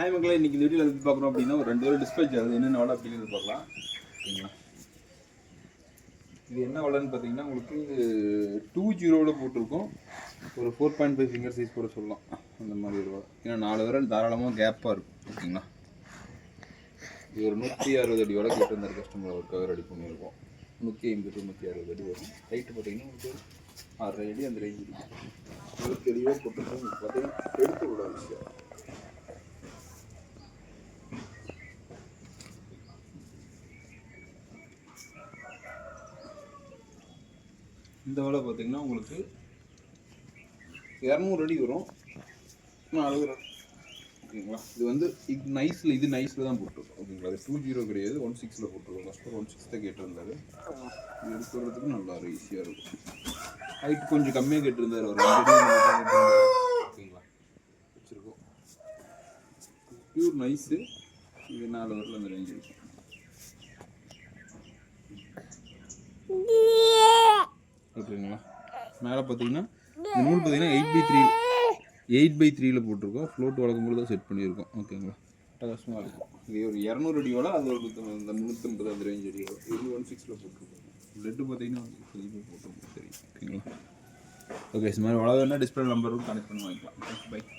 Hi மக்களே, இன்றைக்கி இந்த வீடியோவில் எப்படி பார்க்குறோம் அப்படின்னா ஒரு 2 வாரம் டிஸ்பேச் ஆகுது. என்னென்ன வலை அப்படிங்கிறது பார்க்கலாம். ஓகேங்களா, இது என்ன வலைன்னு பார்த்தீங்கன்னா உங்களுக்கு 2.0 போட்டிருக்கோம். ஒரு 4.5 ஃபிங்கர் சைஸ் கூட சொல்லலாம். அந்த மாதிரி ஒரு வலை. ஏன்னா 4 விரல் தாராளமாக கேப்பாக இருக்கும். ஓகேங்களா, இது ஒரு 160 அடி வலை கேட்டு வந்தார் கஸ்டமர். ஒரு கவர் ரெடி பண்ணியிருக்கோம். 150 160 அடி வரும். ஹைட்டு பார்த்தீங்கன்னா உங்களுக்கு 6 அடி அந்த ரேஞ்சு இருக்கும். உங்களுக்கு தெளிவாக போட்டுருக்கோம். பார்த்தீங்கன்னா எடுத்து விட விஷயம். இந்த வலை பார்த்தீங்கன்னா உங்களுக்கு 200 அடி வரும். 4 விரல். ஓகேங்களா, இது வந்து இது நைஸில் தான் போட்டிருக்கோம். ஓகேங்களா, அது 2.0 கிடையாது, 1.6 போட்டிருக்கோம். கஸ்டமர் 1.6 தான் கேட்டிருந்தாரு. இது எடுக்கிறதுக்கு நல்லா ஈஸியாக இருக்கும். ஹைட் கொஞ்சம் கம்மியாக கேட்டிருந்தார். ஒரு 2 அடி. ஓகேங்களா, வச்சுருக்கோம். Pure nice. இது 4 விரல் அந்த ரேஞ்சு இருக்கும். ஓகேங்களா, மேலே பார்த்தீங்கன்னா இந்த நூல் பார்த்தீங்கன்னா 8x3 போட்டிருக்கோம். ஃப்ளோட் வளர்க்கும்போது தான் செட் பண்ணியிருக்கோம். ஓகேங்களா, கஷ்டமாக இருக்கும். இது ஒரு 200 அடி வலை, அது ஒரு 350 அந்த ரேஞ்ச் அடி வரும். இது 1.6 போட்டிருக்கோம். லெட்டு பார்த்தீங்கன்னா போட்டிருக்கோம். சரி, ஓகேங்களா. ஓகே, இது மாதிரி வளர்னா டிஸ்பிளே நம்பருக்கு கனெக்ட் பண்ணி வாங்கிக்கலாம். பை.